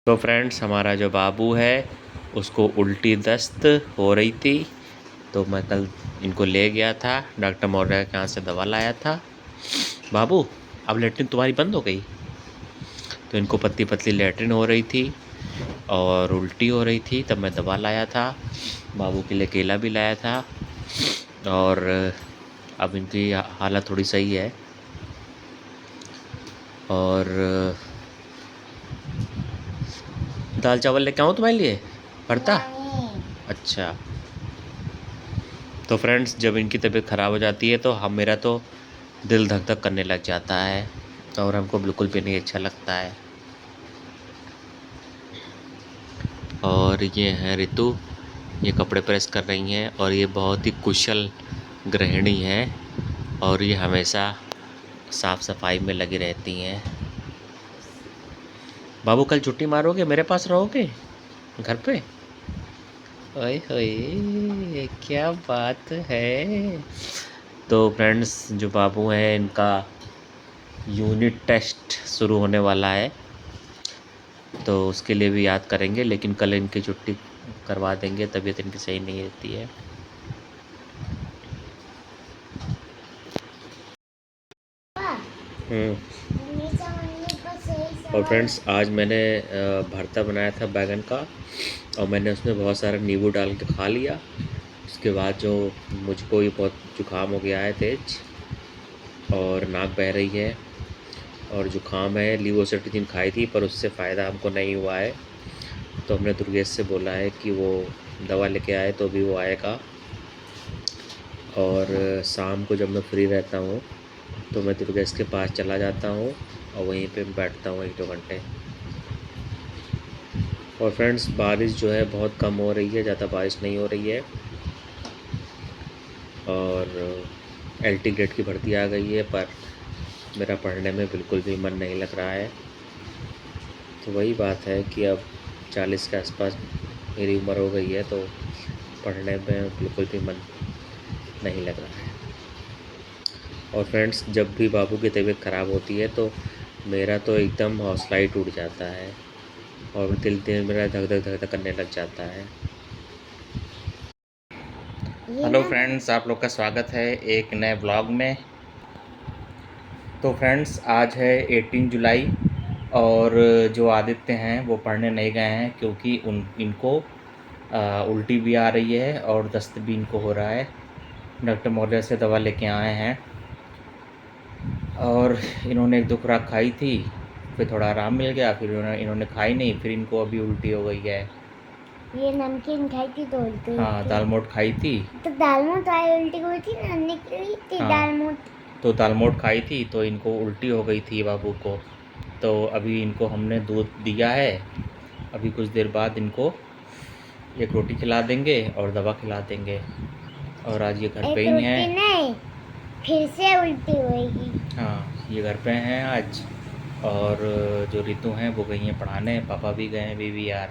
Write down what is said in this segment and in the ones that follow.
तो फ्रेंड्स, हमारा जो बाबू है उसको उल्टी दस्त हो रही थी। तो मैं कल इनको ले गया था, डॉक्टर मौर्य के यहाँ से दवा लाया था। बाबू, अब लेटरिन तुम्हारी बंद हो गई। तो इनको पतली पतली लेटरिन हो रही थी और उल्टी हो रही थी, तब मैं दवा लाया था। बाबू के लिए केला भी लाया था और अब इनकी हालत थोड़ी सही है। और दाल चावल लेके आऊँ तुम्हारे लिए भरता? अच्छा। तो फ्रेंड्स, जब इनकी तबीयत ख़राब हो जाती है तो मेरा तो दिल धक धक करने लग जाता है और हमको बिल्कुल भी नहीं अच्छा लगता है। और ये हैं ऋतु, ये कपड़े प्रेस कर रही हैं और ये बहुत ही कुशल गृहिणी हैं और ये हमेशा साफ़ सफाई में लगी रहती हैं। बाबू, कल छुट्टी मारोगे, मेरे पास रहोगे घर पे? ओए होए, क्या बात है। तो फ्रेंड्स, जो बाबू हैं इनका यूनिट टेस्ट शुरू होने वाला है, तो उसके लिए भी याद करेंगे, लेकिन कल इनकी छुट्टी करवा देंगे, तबीयत इनकी सही नहीं रहती है। और फ्रेंड्स, आज मैंने भरता बनाया था बैगन का और मैंने उसमें बहुत सारा नींबू डाल के खा लिया। उसके बाद जो मुझको ये बहुत जुकाम हो गया है तेज और नाक बह रही है और जुकाम है। लीवोसेट्रिजिन खाई थी पर उससे फ़ायदा हमको नहीं हुआ है, तो हमने दुर्गेश से बोला है कि वो दवा लेके आए, तो भी वो आएगा। और शाम को जब मैं फ्री रहता हूँ तो मैं दुर्गेश के पास चला जाता हूँ और वहीं पे बैठता हूँ 1-2 घंटे। और फ्रेंड्स, बारिश जो है बहुत कम हो रही है, ज़्यादा बारिश नहीं हो रही है और LT ग्रेड की भर्ती आ गई है, पर मेरा पढ़ने में बिल्कुल भी मन नहीं लग रहा है। तो वही बात है कि अब 40 के आसपास मेरी उम्र हो गई है, तो पढ़ने में बिल्कुल भी मन नहीं लग रहा है। और फ्रेंड्स, जब भी बाबू की तबीयत ख़राब होती है तो मेरा तो एकदम हौसला ही टूट जाता है और दिल मेरा धक धक धक धक करने लग जाता है। हेलो फ्रेंड्स, आप लोग का स्वागत है एक नए ब्लॉग में। तो फ्रेंड्स, आज है 18 जुलाई और जो आदित्य हैं वो पढ़ने नहीं गए हैं क्योंकि इनको उल्टी भी आ रही है और दस्त भी इनको हो रहा है। डॉक्टर मौर्य से दवा लेके आए हैं और इन्होंने 1-2 खुराक खाई थी, फिर थोड़ा आराम मिल गया, फिर इन्होंने खाई नहीं, फिर इनको अभी उल्टी हो गई है। ये नमकीन खाई थी तो उल्टी हुई हाँ, थी। दालमोट खाई थी तो दालमोट आई उल्टी हुई थी ना, निकली थी। हाँ, दालमोट तो दालमोट खाई थी तो इनको उल्टी हो गई थी बाबू को। तो अभी इनको हमने दूध दिया है, अभी कुछ देर बाद इनको 1 रोटी खिला देंगे और दवा खिला देंगे। और आज ये घर पे ही हैं। रोटी नहीं, फिर से उल्टी होएगी। हाँ, ये घर पे हैं आज और जो ऋतु हैं वो गई हैं पढ़ाने, पापा भी गए हैं VVR।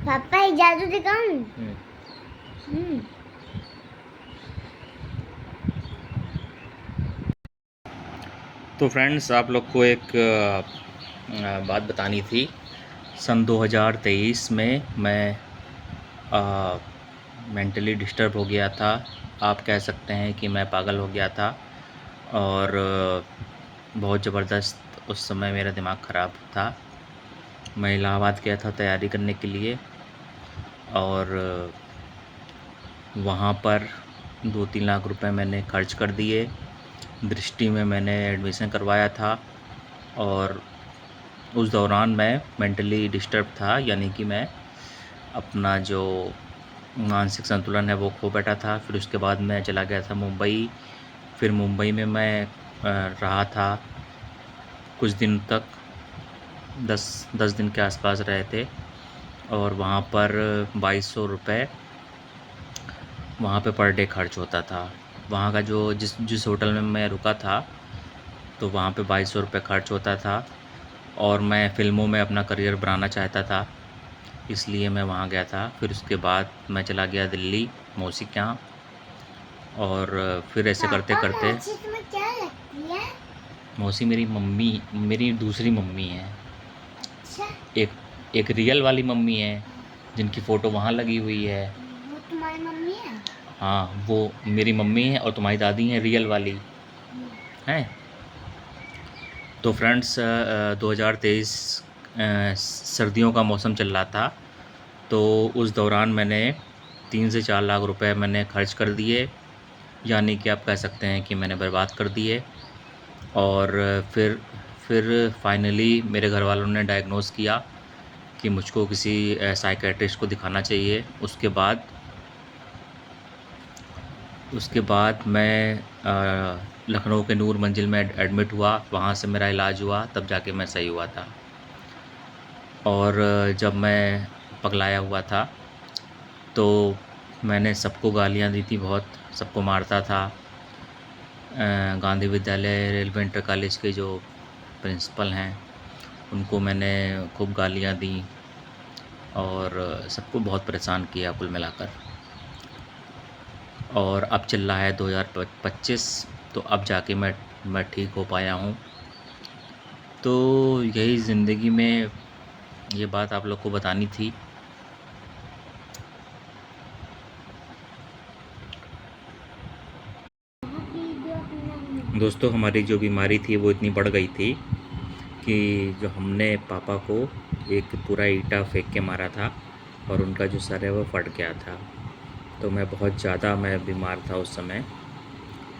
पापा एक जादू दिखाऊं? तो फ्रेंड्स, आप लोग को एक बात बतानी थी। सन 2023 में मैं मेंटली डिस्टर्ब हो गया था। आप कह सकते हैं कि मैं पागल हो गया था और बहुत ज़बरदस्त उस समय मेरा दिमाग ख़राब था। मैं इलाहाबाद गया था तैयारी करने के लिए और वहाँ पर 2-3 लाख रुपए मैंने खर्च कर दिए। दृष्टि में मैंने एडमिशन करवाया था और उस दौरान मैं मेंटली डिस्टर्ब था, यानी कि मैं अपना जो मानसिक संतुलन है वो खो बैठा था। फिर उसके बाद मैं चला गया था मुंबई। फिर मुंबई में मैं रहा था कुछ दिन तक, 10 दिन के आसपास रहे थे और वहाँ पर 2200 रुपये वहाँ पे पर डे खर्च होता था। वहाँ का जो जिस होटल में मैं रुका था तो वहाँ पे 2200 रुपये खर्च होता था और मैं फ़िल्मों में अपना करियर बनाना चाहता था, इसलिए मैं वहाँ गया था। फिर उसके बाद मैं चला गया दिल्ली मौसी के यहाँ, और फिर ऐसे करते पापा करते मौसी तुम्हें क्या लगती है? मौसी मेरी मम्मी, मेरी दूसरी मम्मी है। अच्छा, एक एक रियल वाली मम्मी है जिनकी फ़ोटो वहाँ लगी हुई है। वो तुम्हारी मम्मी है? हाँ, वो मेरी मम्मी है और तुम्हारी दादी हैं रियल वाली हैं। तो फ्रेंड्स 2023 सर्दियों का मौसम चल रहा था, तो उस दौरान मैंने 3 से 4 लाख रुपए मैंने खर्च कर दिए, यानी कि आप कह सकते हैं कि मैंने बर्बाद कर दिए। और फिर फाइनली मेरे घर वालों ने डायग्नोज़ किया कि मुझको किसी साइकियाट्रिस्ट को दिखाना चाहिए। उसके बाद मैं लखनऊ के नूर मंजिल में एडमिट हुआ, वहाँ से मेरा इलाज हुआ, तब जाके मैं सही हुआ था। और जब मैं पगलाया हुआ था तो मैंने सबको गालियाँ दी थी बहुत, सबको मारता था। गांधी विद्यालय रेलवे इंटर कॉलेज के जो प्रिंसिपल हैं उनको मैंने खूब गालियाँ दी और सबको बहुत परेशान किया कुल मिलाकर। और अब चल रहा है 2025, तो अब जाके मैं ठीक हो पाया हूँ। तो यही ज़िंदगी में ये बात आप लोग को बतानी थी। दोस्तों, हमारी जो बीमारी थी वो इतनी बढ़ गई थी कि जो हमने पापा को एक पूरा ईंटा फेंक के मारा था और उनका जो सर है वो फट गया था। तो मैं बहुत ज़्यादा बीमार था उस समय,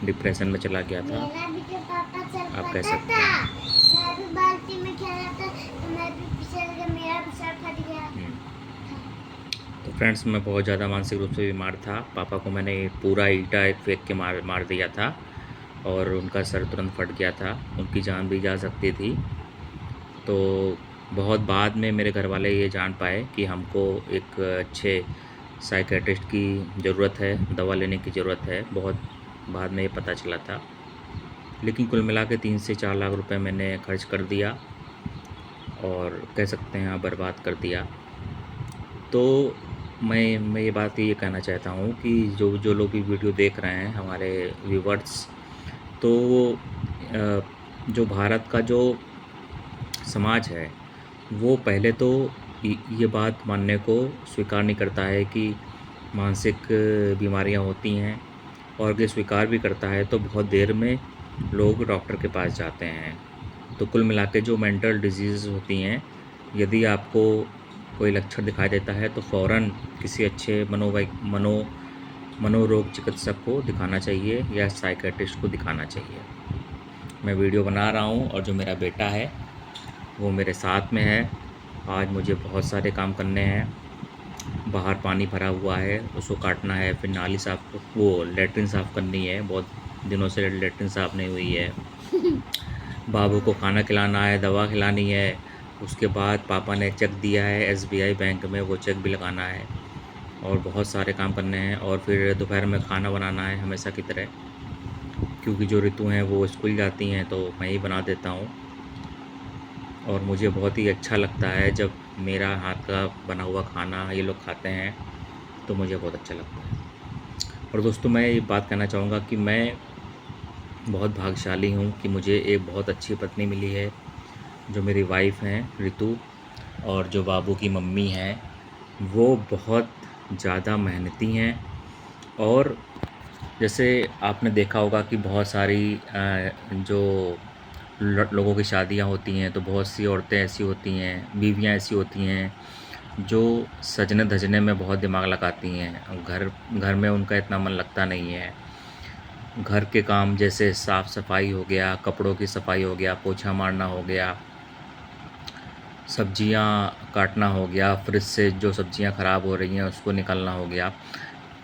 डिप्रेशन में चला गया था, मेरा भी तो पापा सर आप कह फटा सकते था। हैं। मैं भी बाल्टी में खेला था तो मैं भी फिसल गया, मेरा भी सर फट गया। तो फ्रेंड्स, मैं बहुत ज़्यादा मानसिक रूप से बीमार था। पापा को मैंने पूरा ईंटा एक फेंक के मार दिया था और उनका सर तुरंत फट गया था, उनकी जान भी जा सकती थी। तो बहुत बाद में मेरे घर वाले ये जान पाए कि हमको एक अच्छे साइकियाट्रिस्ट की ज़रूरत है, दवा लेने की ज़रूरत है। बहुत बाद में ये पता चला था। लेकिन कुल मिला के 3 से 4 लाख रुपए मैंने खर्च कर दिया और कह सकते हैं आप बर्बाद कर दिया। तो मैं ये कहना चाहता हूँ कि जो लोग भी वीडियो देख रहे हैं हमारे व्यूवर्स, तो जो भारत का जो समाज है वो पहले तो ये बात मानने को स्वीकार नहीं करता है कि मानसिक बीमारियां होती हैं, और अगर स्वीकार भी करता है तो बहुत देर में लोग डॉक्टर के पास जाते हैं। तो कुल मिला के जो मेंटल डिजीज़ होती हैं, यदि आपको कोई लक्षण दिखाई देता है तो फ़ौरन किसी अच्छे मनोरोग चिकित्सक को दिखाना चाहिए या साइकियाट्रिस्ट को दिखाना चाहिए। मैं वीडियो बना रहा हूँ और जो मेरा बेटा है वो मेरे साथ में है। आज मुझे बहुत सारे काम करने हैं। बाहर पानी भरा हुआ है, उसको काटना है, फिर नाली लैट्रिन साफ़ करनी है, बहुत दिनों से लैट्रिन साफ़ नहीं हुई है। बाबू को खाना खिलाना है, दवा खिलानी है। उसके बाद पापा ने चेक दिया है SBI बैंक में, वो चेक भी लगाना है और बहुत सारे काम करने हैं। और फिर दोपहर में खाना बनाना है हमेशा की तरह, क्योंकि जो ऋतु हैं वो स्कूल जाती हैं तो मैं ही बना देता हूँ। और मुझे बहुत ही अच्छा लगता है जब मेरा हाथ का बना हुआ खाना ये लोग खाते हैं, तो मुझे बहुत अच्छा लगता है। और दोस्तों, मैं ये बात कहना चाहूँगा कि मैं बहुत भाग्यशाली हूँ कि मुझे एक बहुत अच्छी पत्नी मिली है, जो मेरी वाइफ़ हैं ऋतु, और जो बाबू की मम्मी हैं वो बहुत ज़्यादा मेहनती हैं। और जैसे आपने देखा होगा कि बहुत सारी जो लोगों की शादियां होती हैं तो बहुत सी औरतें ऐसी होती हैं, बीवियां ऐसी होती हैं जो सजने धजने में बहुत दिमाग लगाती हैं। घर में उनका इतना मन लगता नहीं है। घर के काम जैसे साफ़ सफाई हो गया, कपड़ों की सफाई हो गया, पोछा मारना हो गया, सब्जियां काटना हो गया, फ्रिज से जो सब्जियां ख़राब हो रही हैं उसको निकालना हो गया।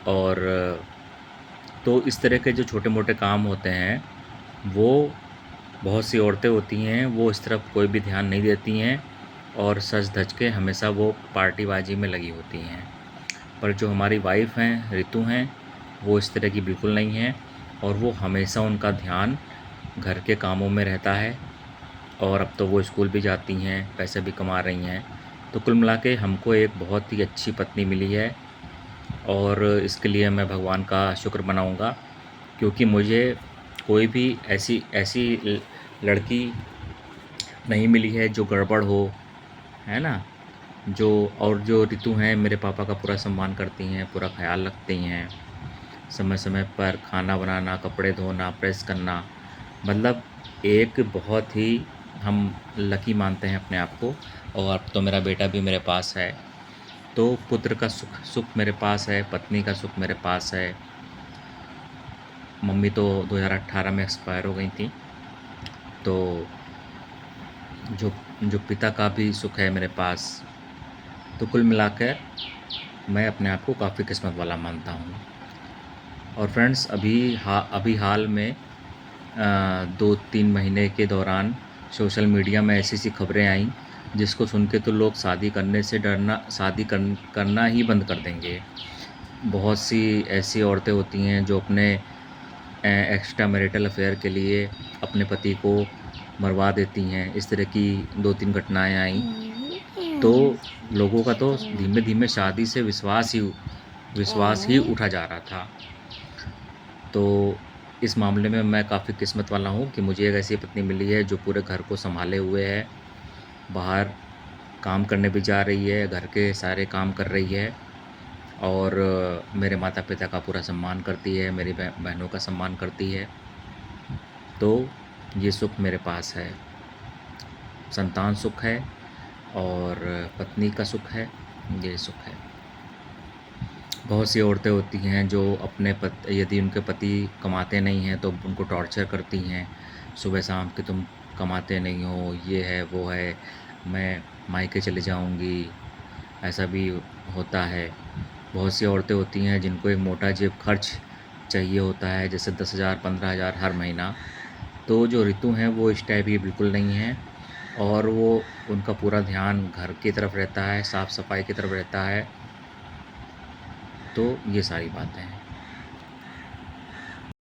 और तो इस तरह के जो छोटे मोटे काम होते हैं वो बहुत सी औरतें होती हैं, वो इस तरफ कोई भी ध्यान नहीं देती हैं और सज धज के हमेशा वो पार्टीबाजी में लगी होती हैं। पर जो हमारी वाइफ़ हैं ऋतु हैं, वो इस तरह की बिल्कुल नहीं हैं और वो हमेशा उनका ध्यान घर के कामों में रहता है। और अब तो वो स्कूल भी जाती हैं, पैसे भी कमा रही हैं, तो कुल मिला के हमको एक बहुत ही अच्छी पत्नी मिली है और इसके लिए मैं भगवान का शुक्र मनाऊँगा, क्योंकि मुझे कोई भी ऐसी ऐसी लड़की नहीं मिली है जो गड़बड़ हो, है ना? जो ऋतु हैं मेरे पापा का पूरा सम्मान करती हैं, पूरा ख़्याल रखती हैं, समय-समय पर खाना बनाना, कपड़े धोना, प्रेस करना, मतलब एक बहुत ही हम लकी मानते हैं अपने आप को। और अब तो मेरा बेटा भी मेरे पास है, तो पुत्र का सुख सुख मेरे पास है, पत्नी का सुख मेरे पास है। मम्मी तो 2018 में एक्सपायर हो गई थी, तो जो जो पिता का भी सुख है मेरे पास। तो कुल मिलाकर मैं अपने आप को काफ़ी किस्मत वाला मानता हूँ। और फ्रेंड्स अभी हाल में 2-3 महीने के दौरान सोशल मीडिया में ऐसी-ऐसी खबरें आईं, जिसको सुन के तो लोग शादी करने से करना ही बंद कर देंगे। बहुत सी ऐसी औरतें होती हैं जो अपने एक्स्ट्रा मैरिटल अफेयर के लिए अपने पति को मरवा देती हैं। इस तरह की 2-3 घटनाएँ आईं, तो लोगों का तो धीमे-धीमे शादी से विश्वास ही उठा जा रहा था। तो इस मामले में मैं काफ़ी किस्मत वाला हूँ कि मुझे एक ऐसी पत्नी मिली है जो पूरे घर को सँभाले हुए है, बाहर काम करने भी जा रही है, घर के सारे काम कर रही है और मेरे माता-पिता का पूरा सम्मान करती है, मेरी बहनों का सम्मान करती है। तो ये सुख मेरे पास है, संतान सुख है और पत्नी का सुख है, ये सुख है। बहुत सी औरतें होती हैं जो यदि उनके पति कमाते नहीं हैं तो उनको टॉर्चर करती हैं, सुबह शाम कि तुम कमाते नहीं हो, ये है, वो है, मैं मायके चली जाऊँगी, ऐसा भी होता है। बहुत सी औरतें होती हैं जिनको एक मोटा जेब खर्च चाहिए होता है, जैसे 10,000 15,000 हर महीना। तो जो ऋतु हैं वो इस टाइप की बिल्कुल नहीं हैं और वो उनका पूरा ध्यान घर की तरफ रहता है, साफ़-सफ़ाई की तरफ रहता है। तो ये सारी बातें हैं।